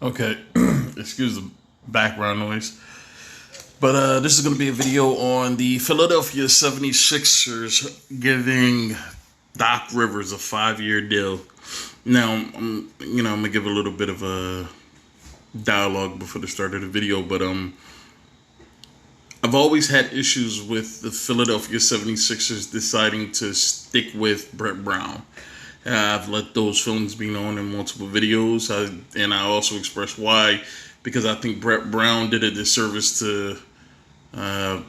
Okay, excuse the background noise. But this is going to be a video on the Philadelphia 76ers giving Doc Rivers a 5-year deal. Now, I'm going to give a little bit of a dialogue before the start of the video, but I've always had issues with the Philadelphia 76ers deciding to stick with Brett Brown. I've let those feelings be known in multiple videos, and I also expressed why, because I think Brett Brown did a disservice to uh,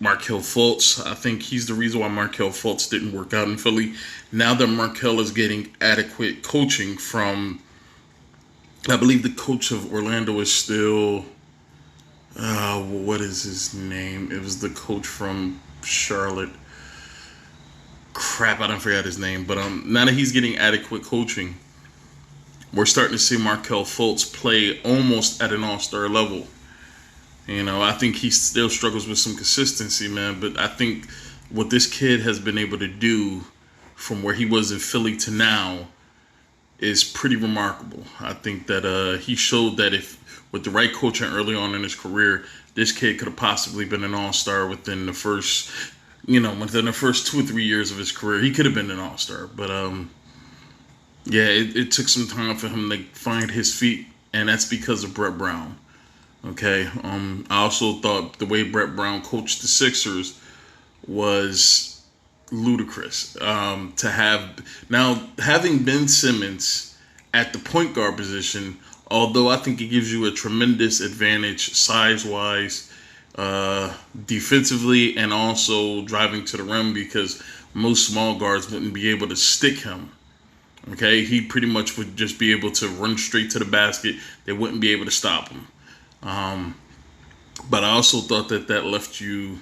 Markelle Fultz. I think he's the reason why Markelle Fultz didn't work out in Philly. Now that Markelle is getting adequate coaching from, I believe the coach of Orlando is still, what is his name? It was the coach from Charlotte. Crap, I don't forget his name. But now that he's getting adequate coaching, we're starting to see Markelle Fultz play almost at an all-star level. I think he still struggles with some consistency, man. But I think what this kid has been able to do from where he was in Philly to now is pretty remarkable. I think that he showed that if with the right coaching early on in his career, this kid could have possibly been an all-star within the first, within the first 2 or 3 years of his career. He could have been an all-star. But yeah, it took some time for him to find his feet, and that's because of Brett Brown. Okay. I also thought the way Brett Brown coached the Sixers was ludicrous. To have now having Ben Simmons at the point guard position, although I think it gives you a tremendous advantage size wise, defensively, and also driving to the rim because most small guards wouldn't be able to stick him. Okay, he pretty much would just be able to run straight to the basket. They wouldn't be able to stop him. Um, but I also thought that left you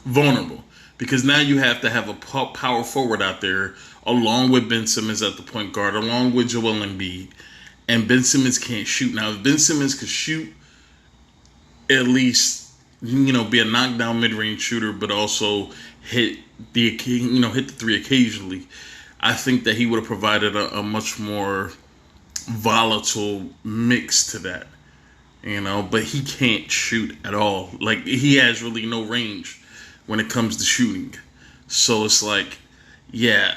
vulnerable because now you have to have a power forward out there along with Ben Simmons at the point guard, along with Joel Embiid, and Ben Simmons can't shoot. Now, if Ben Simmons could shoot, at least be a knockdown mid-range shooter, but also hit hit the three occasionally, I think that he would have provided a much more volatile mix to that. But he can't shoot at all. Like, he has really no range when it comes to shooting. So it's like, yeah.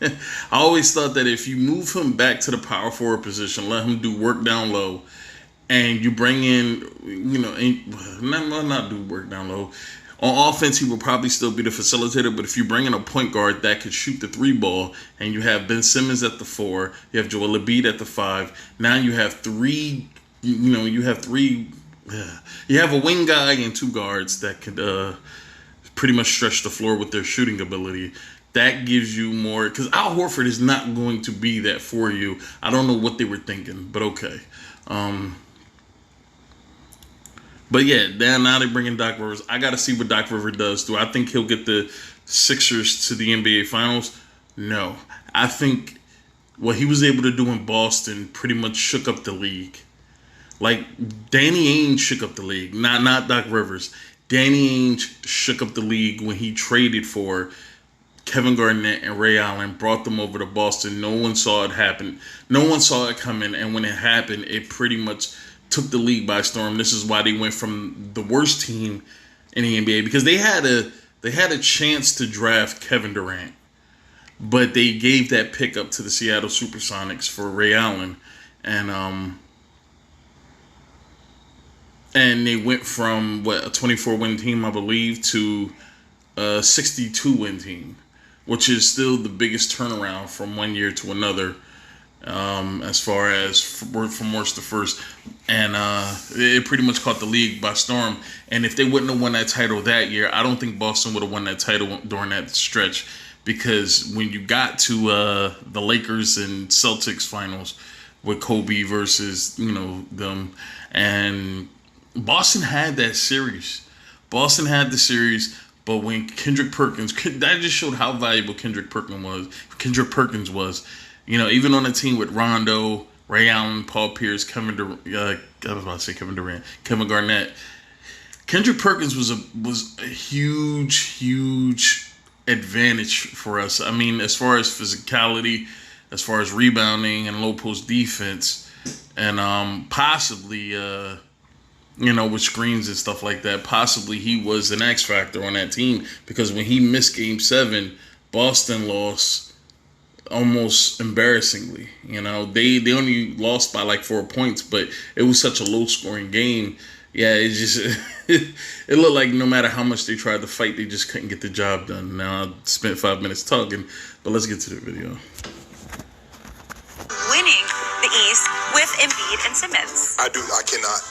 I always thought that if you move him back to the power forward position, let him do work down low, and you bring in, not do work down low. On offense, he will probably still be the facilitator, but if you bring in a point guard that could shoot the three ball, and you have Ben Simmons at the 4, you have Joel Embiid at the 5, now you have three, you have three, you have a wing guy and two guards that could pretty much stretch the floor with their shooting ability. That gives you more, because Al Horford is not going to be that for you. I don't know what they were thinking, but okay. But yeah, now they bring in Doc Rivers. I got to see what Doc Rivers does. Do I think he'll get the Sixers to the NBA Finals? No. I think what he was able to do in Boston pretty much shook up the league. Like, Danny Ainge shook up the league, not Doc Rivers. Danny Ainge shook up the league when he traded for Kevin Garnett and Ray Allen, brought them over to Boston. No one saw it happen. No one saw it coming, and when it happened, it pretty much took the league by storm. This is why they went from the worst team in the NBA, because they had a chance to draft Kevin Durant, but they gave that pick up to the Seattle Supersonics for Ray Allen, and they went from a 24-win team, I believe, to a 62-win team, which is still the biggest turnaround from one year to another. As far as from worst to first, and it pretty much caught the league by storm. And if they wouldn't have won that title that year, I don't think Boston would have won that title during that stretch, because when you got to the Lakers and Celtics finals with Kobe versus them, and Boston had that series. Boston had the series, but when Kendrick Perkins, that just showed how valuable Kendrick Perkins was. Even on a team with Rondo, Ray Allen, Paul Pierce, Kevin Durant, Kevin Garnett, Kendrick Perkins was a huge advantage for us. I mean, as far as physicality, as far as rebounding and low post defense, and possibly with screens and stuff like that. Possibly he was an X factor on that team, because when he missed Game 7, Boston lost almost embarrassingly. They only lost by like 4 points, but it was such a low scoring game. Yeah, it just it looked like no matter how much they tried to fight, they just couldn't get the job done. Now I spent 5 minutes talking, but let's get to the video. Winning the East with Embiid and Simmons. I cannot.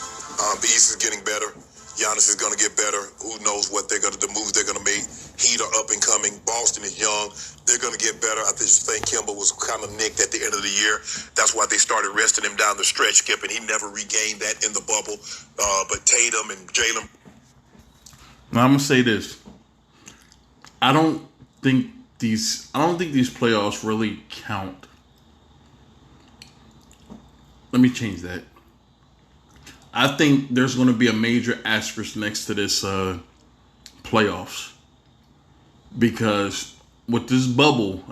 The East is getting better. Giannis is going to get better. Who knows what the moves they're going to make. Heat are up and coming. Boston is young. They're going to get better. I just think Kemba was kind of nicked at the end of the year. That's why they started resting him down the stretch, Skip, and he never regained that in the bubble. But Tatum and Jalen. Now I'm gonna say this. I don't think these playoffs really count. Let me change that. I think there's going to be a major asterisk next to this playoffs, because with this bubble,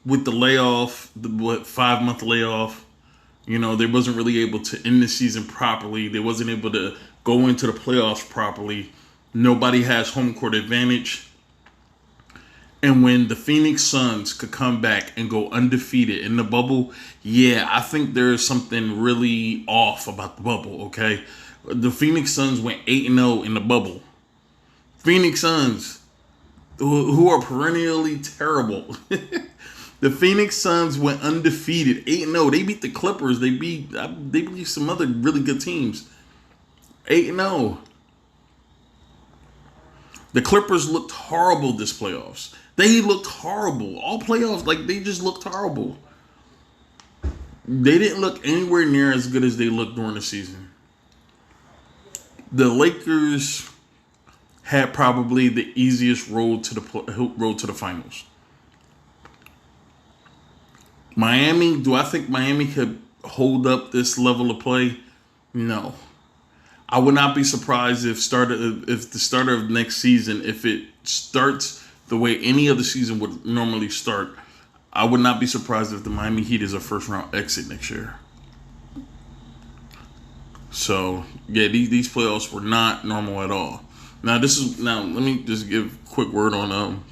with the layoff, the 5-month layoff, they wasn't really able to end the season properly. They wasn't able to go into the playoffs properly. Nobody has home court advantage. And when the Phoenix Suns could come back and go undefeated in the bubble, yeah, I think there's something really off about the bubble, okay? The Phoenix Suns went 8-0 in the bubble. Phoenix Suns, who are perennially terrible. The Phoenix Suns went undefeated, 8-0. They beat the Clippers. They beat some other really good teams. 8-0. The Clippers looked horrible this playoffs. They looked horrible. All playoffs, they just looked horrible. They didn't look anywhere near as good as they looked during the season. The Lakers had probably the easiest road to the finals. Miami, do I think Miami could hold up this level of play? No. I would not be surprised if the starter of next season, if it starts the way any other season would normally start, I would not be surprised if the Miami Heat is a first-round exit next year. So, yeah, these playoffs were not normal at all. Now, let me just give a quick word on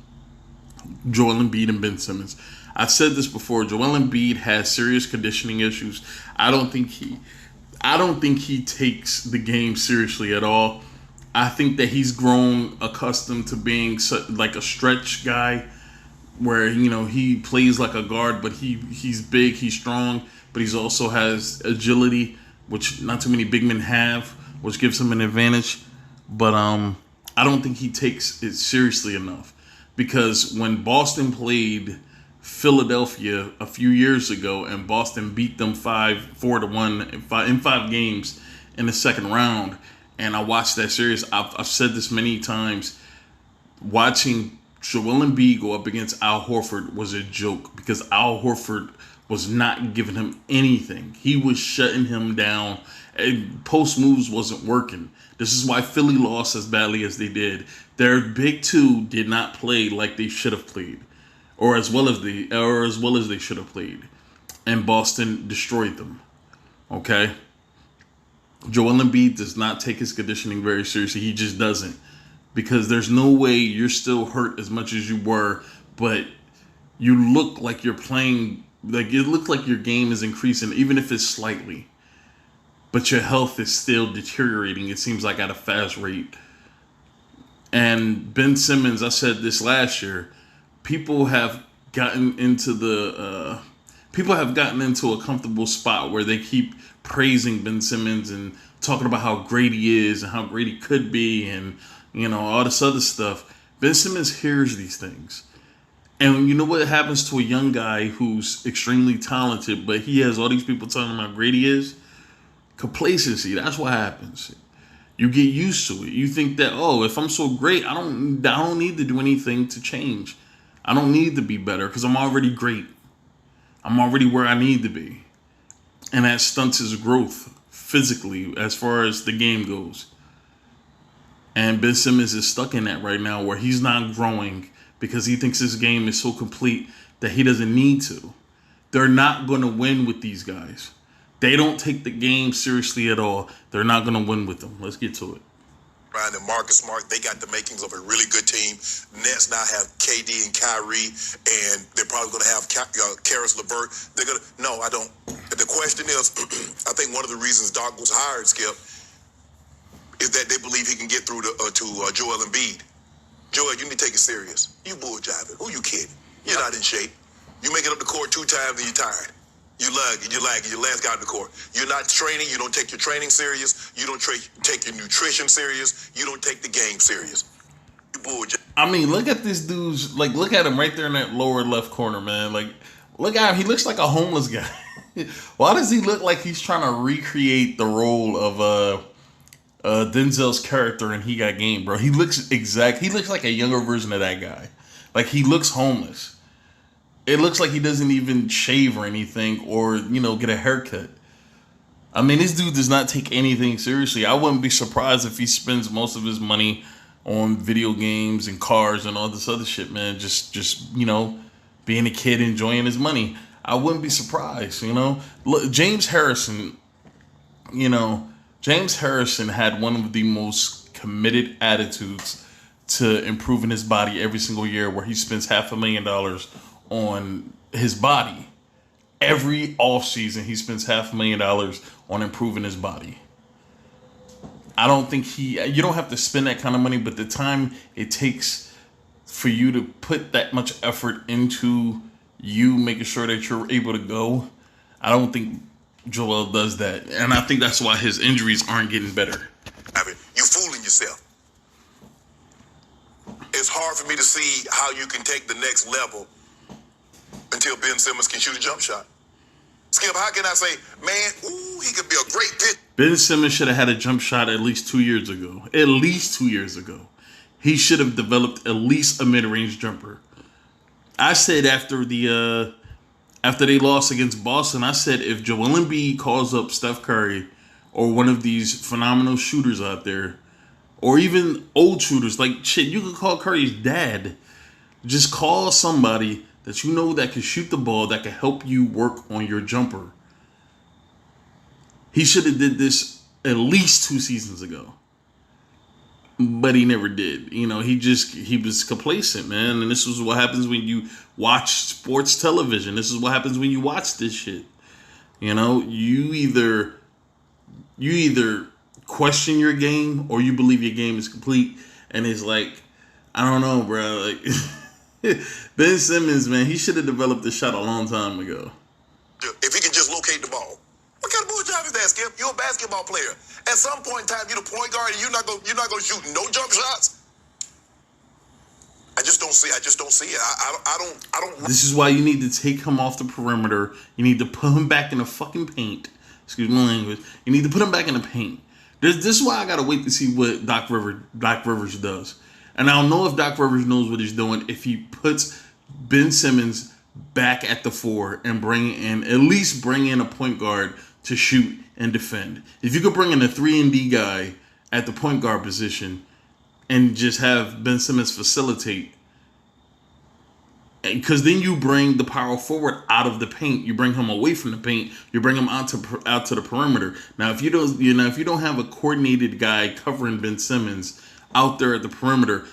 Joel Embiid and Ben Simmons. I've said this before. Joel Embiid has serious conditioning issues. I don't think he takes the game seriously at all. I think that he's grown accustomed to being like a stretch guy, where he plays like a guard, but he's big, he's strong, but he also has agility, which not too many big men have, which gives him an advantage. But I don't think he takes it seriously enough, because when Boston played Philadelphia a few years ago and Boston beat them 4-1 in 5 games in the second round, and I watched that series, I've said this many times, watching Joel Embiid go up against Al Horford was a joke, because Al Horford was not giving him anything. He was shutting him down, and post moves wasn't working. This is why Philly lost as badly as they did. Their big two did not play like they should have played, or as well as they should have played, and Boston destroyed them. Okay, Joel Embiid does not take his conditioning very seriously. He just doesn't, because there's no way you're still hurt as much as you were, but you look like you're playing. Like, it looks like your game is increasing, even if it's slightly, but your health is still deteriorating. It seems like at a fast rate. And Ben Simmons, I said this last year. People have gotten into a comfortable spot where they keep praising Ben Simmons and talking about how great he is and how great he could be, and all this other stuff. Ben Simmons hears these things, and you know what happens to a young guy who's extremely talented, but he has all these people telling him how great he is? Complacency. That's what happens. You get used to it. You think that, if I'm so great, I don't need to do anything to change. I don't need to be better because I'm already great. I'm already where I need to be. And that stunts his growth physically as far as the game goes. And Ben Simmons is stuck in that right now, where he's not growing because he thinks his game is so complete that he doesn't need to. They're not going to win with these guys. They don't take the game seriously at all. They're not going to win with them. Let's get to it. Ryan and Marcus Smart, they got the makings of a really good team. Nets now have KD and Kyrie, and they're probably going to have Karis LeVert. They're going to. No, I don't. The question is, I think one of the reasons Doc was hired, Skip, is that they believe he can get through to Joel Embiid. Joel, you need to take it serious. You bull jiving. Who you kidding? You're not in shape. You make it up the court 2 times and you're tired. You lagging, you're last guy on the court. You're not training, you don't take your training serious, you don't take your nutrition serious, you don't take the game serious. You bull jiving. I mean, look at this dude's, like, look at him right there in that lower left corner, man. Like, look at him. He looks like a homeless guy. Why does he look like he's trying to recreate the role of Denzel's character in He Got Game, bro? He looks like a younger version of that guy. Like, he looks homeless. It looks like he doesn't even shave or anything or, get a haircut. I mean, this dude does not take anything seriously. I wouldn't be surprised if he spends most of his money on video games and cars and all this other shit, man. Just being a kid enjoying his money. I wouldn't be surprised, Look, James Harrison had one of the most committed attitudes to improving his body every single year, where he spends $500,000 on his body. Every offseason, he spends $500,000 on improving his body. I don't think you don't have to spend that kind of money, but the time it takes for you to put that much effort into you making sure that you're able to go, I don't think Joel does that. And I think that's why his injuries aren't getting better. You're fooling yourself. It's hard for me to see how you can take the next level until Ben Simmons can shoot a jump shot. Skip, how can I say, man, he could be a great pitcher? Ben Simmons should have had a jump shot at least 2 years ago. At least 2 years ago. He should have developed at least a mid-range jumper. I said after they lost against Boston, I said if Joel Embiid calls up Steph Curry or one of these phenomenal shooters out there, or even old shooters, like shit, you could call Curry's dad. Just call somebody that that can shoot the ball, that can help you work on your jumper. He should have did this at least 2 seasons ago. But he never did. He was complacent, man. And this is what happens when you watch sports television. This is what happens when you watch this shit. You either question your game or you believe your game is complete. And it's like, I don't know, bro. Like Ben Simmons, man, he should have developed this shot a long time ago. If he can just locate the ball. What kind of bull job is that, Skip? You're a basketball player. At some point in time, you're the point guard and you're not gonna shoot no jump shots. I just don't see it. I don't. This is why you need to take him off the perimeter. You need to put him back in the fucking paint. Excuse my language. You need to put him back in the paint. This is why I gotta wait to see what Doc Rivers does. And I don't know if Doc Rivers knows what he's doing if he puts Ben Simmons back at the 4 and at least bring in a point guard to shoot and defend. If you could bring in a 3-and-D guy at the point guard position and just have Ben Simmons facilitate, because then you bring the power forward out of the paint. You bring him away from the paint. You bring him out to the perimeter. Now, if you don't have a coordinated guy covering Ben Simmons out there at the perimeter,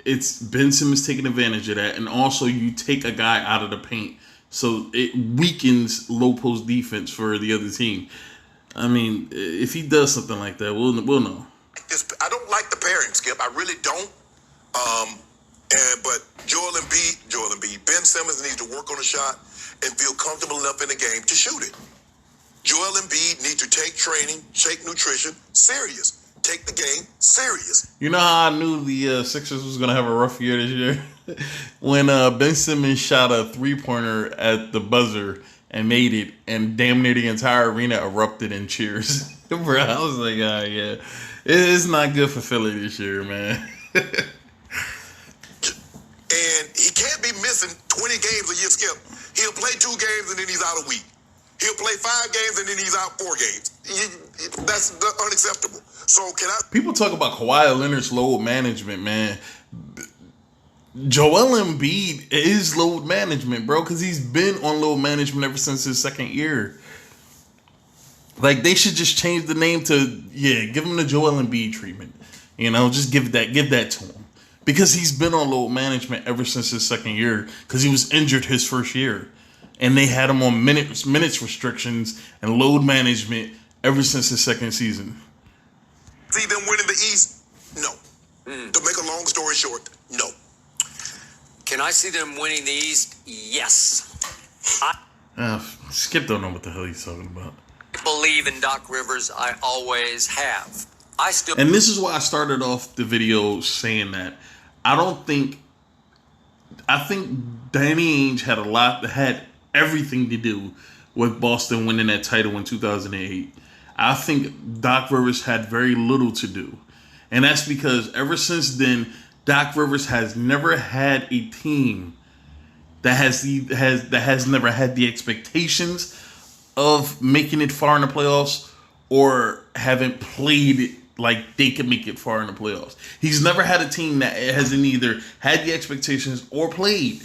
it's Ben Simmons taking advantage of that, and also you take a guy out of the paint, so it weakens low post defense for the other team. I mean, if he does something like that, we'll know. I don't like the pairing, Skip. I really don't. But Joel Embiid, Ben Simmons needs to work on a shot and feel comfortable enough in the game to shoot it. Joel Embiid needs to take training, take nutrition serious. Take the game serious. You know how I knew the Sixers was going to have a rough year this year? When Ben Simmons shot a 3-pointer at the buzzer and made it, and damn near the entire arena erupted in cheers. Bro, I was like, yeah. It's not good for Philly this year, man. And he can't be missing 20 games a year, Skip. He'll play 2 games and then he's out a week. He'll play 5 games and then he's out 4 games. That's unacceptable. So can I? People talk about Kawhi Leonard's load management, man. Joel Embiid is load management, bro, because he's been on load management ever since his second year. Like, they should just change the name to, give him the Joel Embiid treatment. You know, just give that to him. Because he's been on load management ever since his second year, because he was injured his first year. And they had him on minutes restrictions and load management ever since his second season. See them winning the East? No. To make a long story short, no. Can I see them winning the East? Yes. Skip don't know what the hell he's talking about. I believe in Doc Rivers. I always have. And this is why I started off the video saying that. I think Danny Ainge had everything to do with Boston winning that title in 2008. I think Doc Rivers had very little to do. And that's because ever since then, Doc Rivers has never had a team that has never had the expectations of making it far in the playoffs or haven't played it like they could make it far in the playoffs. He's never had a team that hasn't either had the expectations or played.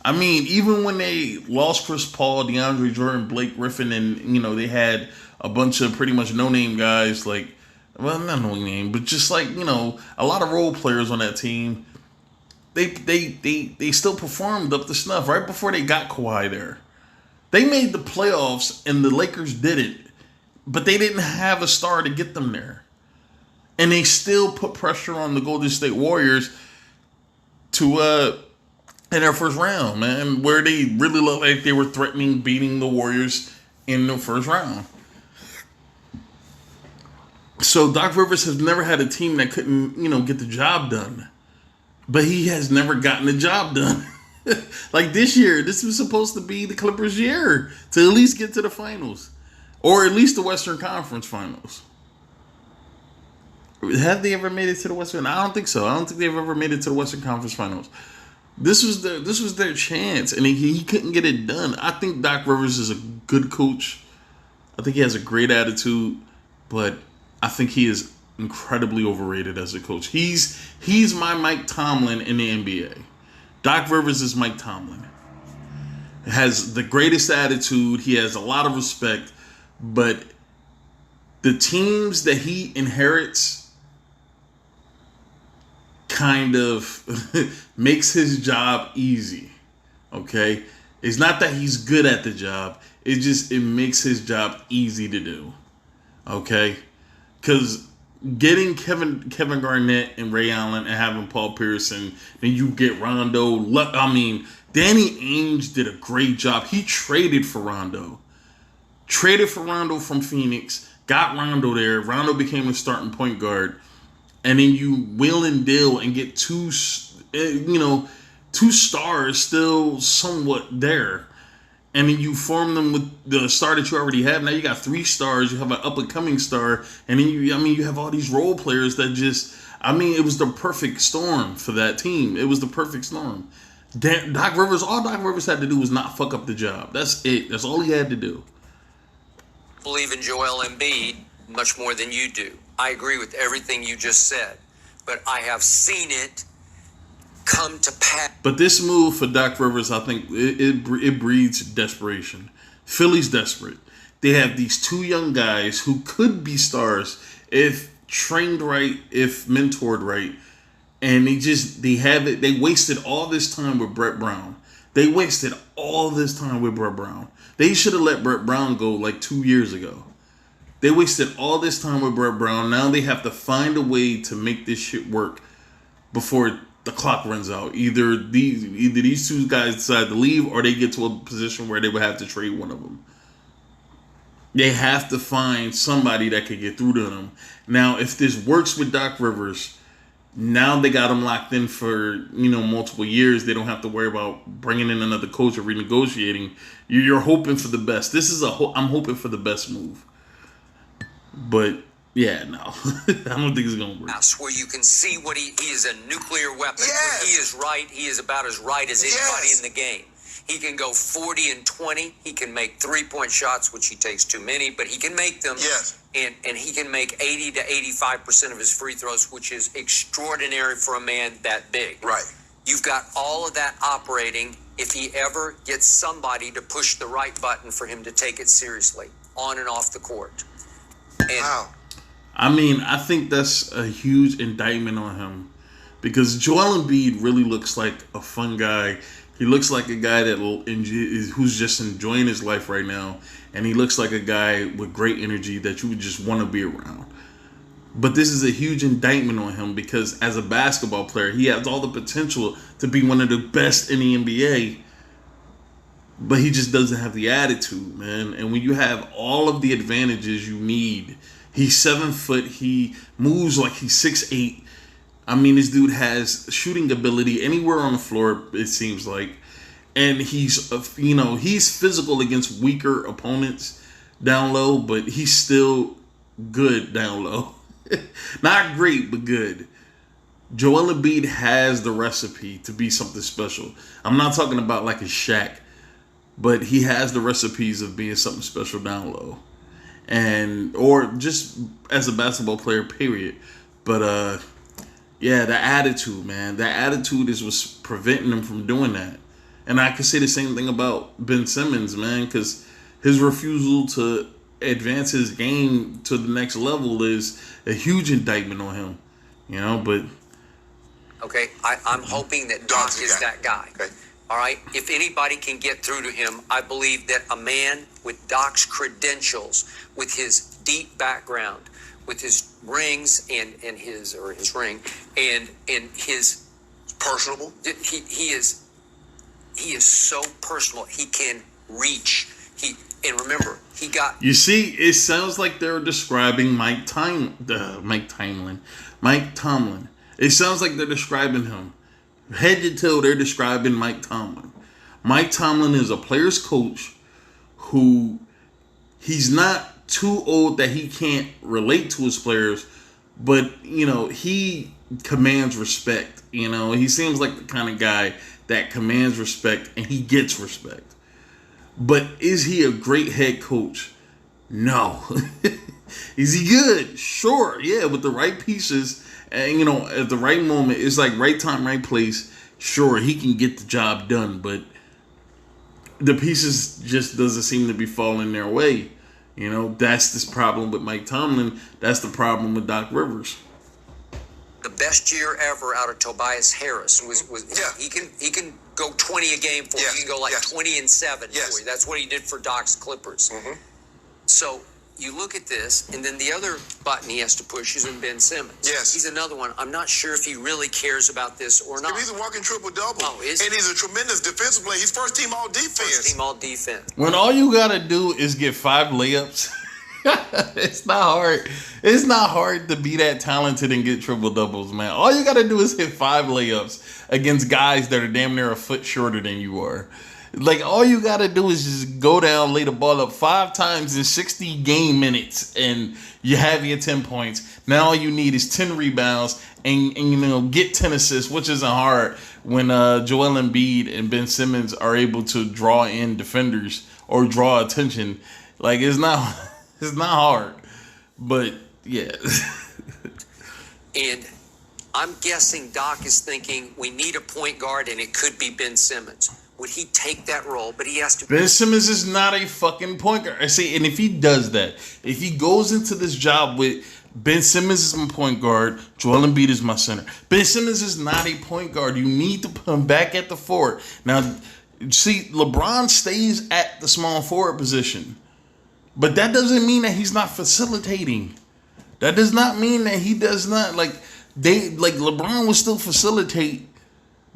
I mean, even when they lost Chris Paul, DeAndre Jordan, Blake Griffin, and, you know, they had a bunch of pretty much no-name guys, like, well, not no-name, but just like, you know, a lot of role players on that team, they still performed up to snuff right before they got Kawhi there. They made the playoffs and the Lakers didn't, but they didn't have a star to get them there. And they still put pressure on the Golden State Warriors to in their first round, man, where they really looked like they were threatening beating the Warriors in the first round. So Doc Rivers has never had a team that couldn't, you know, get the job done. But he has never gotten the job done. Like this year, this was supposed to be the Clippers' year to at least get to the finals. Or at least the Western Conference Finals. Have they ever made it to the Western? I don't think so. I don't think they've ever made it to the Western Conference Finals. This was their chance, and he couldn't get it done. I think Doc Rivers is a good coach. I think he has a great attitude, but I think he is incredibly overrated as a coach. He's my Mike Tomlin in the NBA. Doc Rivers is Mike Tomlin. Has the greatest attitude. He has a lot of respect, but the teams that he inherits kind of makes his job easy. Okay? It's not that he's good at the job. It makes his job easy to do. Okay? Because getting Kevin Garnett and Ray Allen and having Paul Pierce and then you get Rondo. Danny Ainge did a great job. He traded for Rondo. Traded for Rondo from Phoenix. Got Rondo there. Rondo became a starting point guard. And then you wheel and deal and get two stars still somewhat there. And then you form them with the star that you already have. Now you got 3 stars. You have an up-and-coming star. And then you have all these role players that it was the perfect storm for that team. It was the perfect storm. Doc Rivers, all Doc Rivers had to do was not fuck up the job. That's it. That's all he had to do. Believe in Joel Embiid much more than you do. I agree with everything you just said, but I have seen it come to pass. But this move for Doc Rivers, I think it breeds desperation. Philly's desperate. They have these 2 young guys who could be stars if trained right, if mentored right, and they wasted all this time with Brett Brown. They should have let Brett Brown go like 2 years ago. They wasted all this time with Brett Brown. Now they have to find a way to make this shit work before the clock runs out. Either these 2 guys decide to leave or they get to a position where they would have to trade one of them. They have to find somebody that could get through to them. Now, if this works with Doc Rivers, now they got him locked in for, multiple years. They don't have to worry about bringing in another coach or renegotiating. You're hoping for the best. I'm hoping for the best move. But yeah, no, I don't think it's gonna work. Where you can see what he is a nuclear weapon. Yes. When he is right. He is about as right as anybody in the game. He can go 40 and 20. He can make 3-point shots, which he takes too many, but he can make them. Yes. And he can make 80 to 85% of his free throws, which is extraordinary for a man that big. Right. You've got all of that operating if he ever gets somebody to push the right button for him to take it seriously on and off the court. And Wow. I mean, I think that's a huge indictment on him because Joel Embiid really looks like a fun guy. He looks like a guy who's just enjoying his life right now, and he looks like a guy with great energy that you would just want to be around. But this is a huge indictment on him because as a basketball player, he has all the potential to be one of the best in the NBA, but he just doesn't have the attitude, man. And when you have all of the advantages you need, he's 7 foot, he moves like he's 6'8". I mean, this dude has shooting ability anywhere on the floor, it seems like. And he's, he's physical against weaker opponents down low, but he's still good down low. Not great, but good. Joel Embiid has the recipe to be something special. I'm not talking about like a Shaq, but he has the recipes of being something special down low. Or just as a basketball player, period. But yeah, the attitude, man. The attitude is what's preventing him from doing that. And I could say the same thing about Ben Simmons, man, because his refusal to advance his game to the next level is a huge indictment on him. But okay, I'm hoping that Doc is that guy. Okay. All right. If anybody can get through to him, I believe that a man with Doc's credentials, with his deep background, with his rings and his ring and his Personable. he is so personal. He can reach. And remember, he got. You see, it sounds like they're describing Mike Tomlin. It sounds like they're describing him. Head to toe, they're describing Mike Tomlin. Mike Tomlin is a player's coach who he's not too old that he can't relate to his players, but, he commands respect. He seems like the kind of guy that commands respect and he gets respect. But is he a great head coach? No. Is he good? Sure. Yeah, with the right pieces and, at the right moment, it's like right time, right place. Sure, he can get the job done, but the pieces just doesn't seem to be falling their way. That's this problem with Mike Tomlin. That's the problem with Doc Rivers. The best year ever out of Tobias Harris was he can go 20 a game for you. He can go 20-7 for you. That's what he did for Doc's Clippers. Mm-hmm. So you look at this, and then the other button he has to push is in Ben Simmons. Yes. He's another one. I'm not sure if he really cares about this or not. He's a walking triple-double. Oh, is he? And he's a tremendous defensive player. He's first team all defense. First team all defense. When all you got to do is get 5 layups, it's not hard. It's not hard to be that talented and get triple-doubles, man. All you got to do is hit 5 layups against guys that are damn near a foot shorter than you are. Like, all you got to do is just go down, lay the ball up 5 times in 60 game minutes, and you have your 10 points. Now all you need is 10 rebounds and get 10 assists, which isn't hard when Joel Embiid and Ben Simmons are able to draw in defenders or draw attention. Like, it's not hard. But, yeah. And I'm guessing Doc is thinking we need a point guard, and it could be Ben Simmons. Would he take that role? But he has to. Ben Simmons is not a fucking point guard. I see, and if he does that, if he goes into this job with Ben Simmons is my point guard, Joel Embiid is my center. Ben Simmons is not a point guard. You need to put him back at the forward. Now, see, LeBron stays at the small forward position, but that doesn't mean that he's not facilitating. That does not mean that he does not LeBron will still facilitate.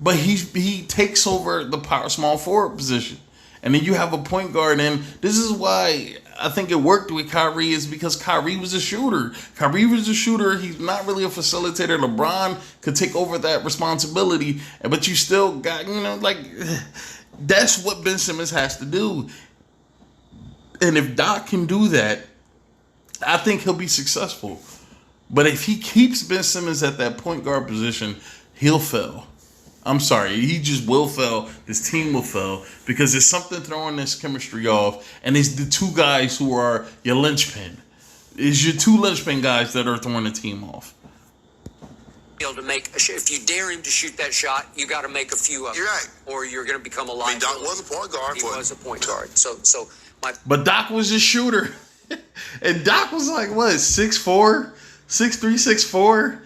But he takes over the power small forward position. And then you have a point guard. And this is why I think it worked with Kyrie, is because Kyrie was a shooter. He's not really a facilitator. LeBron could take over that responsibility. But you still got, that's what Ben Simmons has to do. And if Doc can do that, I think he'll be successful. But if he keeps Ben Simmons at that point guard position, he'll fail. I'm sorry, he just will fail. This team will fail because there's something throwing this chemistry off, and it's the 2 guys who are your linchpin. It's your 2 linchpin guys that are throwing the team off. be able to make if you dare him to shoot that shot, you got to make a few of them. You're right. Or you're going to become a I mean, liability. Doc was a point guard. He was a point guard. So my. But Doc was a shooter. And Doc was like, what, 6'4", 6'3", 6'4"?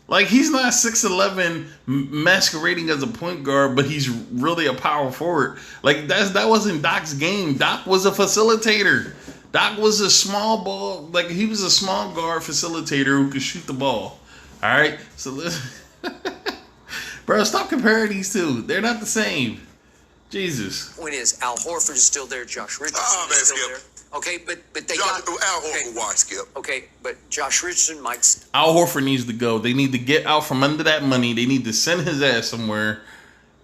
Like, he's not 6'11", masquerading as a point guard, but he's really a power forward. Like, that wasn't Doc's game. Doc was a facilitator. Doc was a small ball, like, he was a small guard facilitator who could shoot the ball. All right? So, bro, stop comparing these two. They're not the same. Jesus. Point is, Al Horford is still there. Josh Richardson is still Skip. there. Okay, but they Al got Horford, why, Skip? Okay, but Josh Richardson might. Al Horford needs to go. They need to get out from under that money. They need to send his ass somewhere.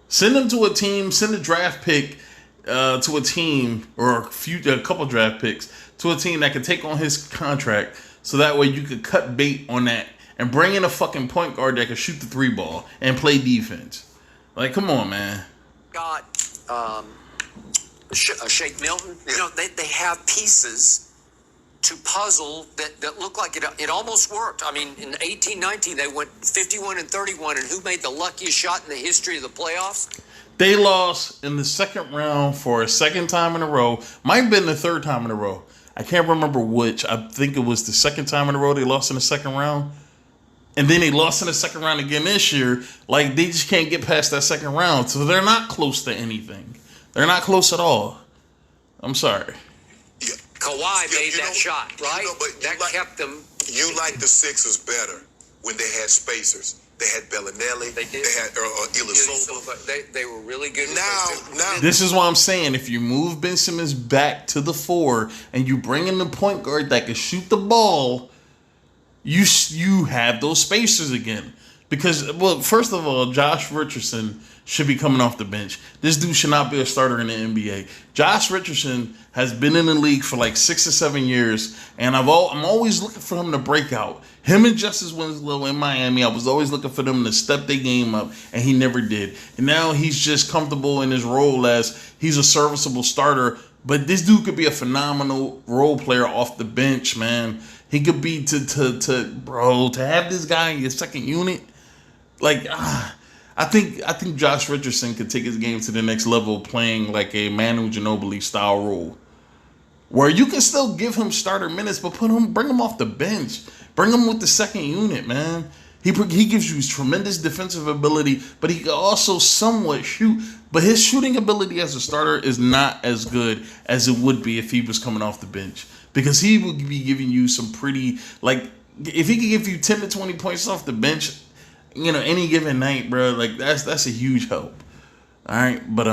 Send him to a team. Send a draft pick to a team, or a couple draft picks to a team that can take on his contract. So that way you could cut bait on that and bring in a fucking point guard that can shoot the 3-ball and play defense. Like, come on, man. Got Shake Milton. Yeah. You know, they have pieces to puzzle that look like it almost worked. I mean, in 18-19, they went 51-31, and who made the luckiest shot in the history of the playoffs? They lost in the second round for a second time in a row. Might have been the third time in a row. I can't remember which. I think it was the second time in a row they lost in the second round. And then they lost in the second round again this year. Like, they just can't get past that second round. So they're not close to anything. They're not close at all. I'm sorry. Yeah. Kawhi made that shot, right? But that kept them. You like the Sixers better when they had spacers. They had Bellinelli. They did. They had Ilyasova. They were really good. Now, This is why I'm saying, if you move Ben Simmons back to the 4 and you bring in the point guard that can shoot the ball, you have those spacers again. Because, well, first of all, Josh Richardson should be coming off the bench. This dude should not be a starter in the NBA. Josh Richardson has been in the league for like 6 or 7 years, and I'm always looking for him to break out. Him and Justice Winslow in Miami, I was always looking for them to step their game up, and he never did. And now he's just comfortable in his role as he's a serviceable starter, but this dude could be a phenomenal role player off the bench, man. He could be to have this guy in your second unit. Like, I think Josh Richardson could take his game to the next level playing like a Manu Ginobili style role, where you can still give him starter minutes, but bring him off the bench, bring him with the second unit, man. He gives you tremendous defensive ability, but he can also somewhat shoot. But his shooting ability as a starter is not as good as it would be if he was coming off the bench, because he would be giving you some pretty, like, if he could give you 10 to 20 points off the bench, you know, any given night, bro, like that's a huge help. All right, but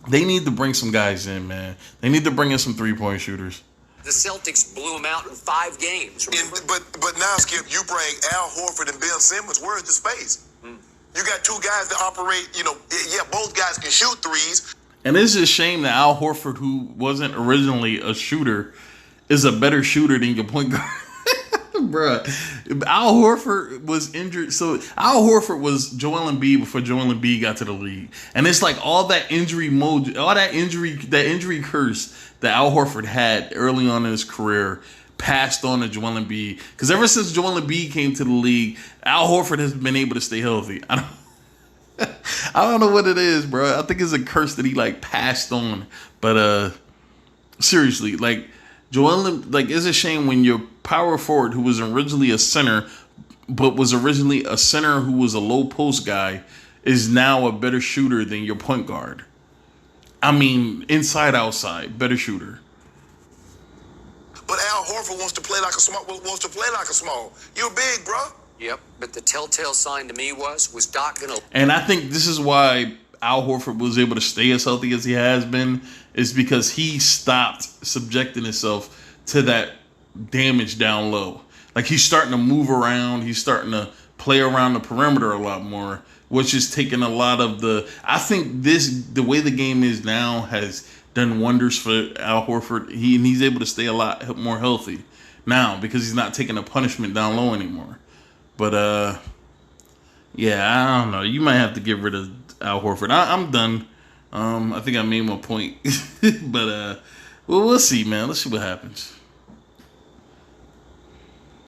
they need to bring some guys in, man. They need to bring in some 3-point shooters. The Celtics blew them out in 5 games. But now, Skip, you bring Al Horford and Ben Simmons. Where's the space? You got 2 guys that operate. You know, yeah, both guys can shoot threes. And it's a shame that Al Horford, who wasn't originally a shooter, is a better shooter than your point guard. Bruh, Al Horford was injured. So Al Horford was Joel Embiid before Joel Embiid got to the league, and it's like all that injury injury curse that Al Horford had early on in his career passed on to Joel Embiid. Because ever since Joel Embiid came to the league, Al Horford has been able to stay healthy. I don't know what it is, bro. I think it's a curse that he like passed on. But seriously, like, it's a shame when your power forward, who was originally a center, but was originally a center who was a low post guy, is now a better shooter than your point guard. I mean, inside, outside, better shooter. But Al Horford wants to play like a small. You're big, bro. Yep, but the telltale sign to me was Doc gonna. And I think this is why Al Horford was able to stay as healthy as he has been, is because he stopped subjecting himself to that damage down low. Like, he's starting to move around. He's starting to play around the perimeter a lot more, which is taking a lot of I think the way the game is now has done wonders for Al Horford. He's able to stay a lot more healthy now because he's not taking a punishment down low anymore. But, yeah, I don't know. You might have to get rid of Al Horford. I'm done. I think I made my point. But, we'll see, man. Let's see what happens.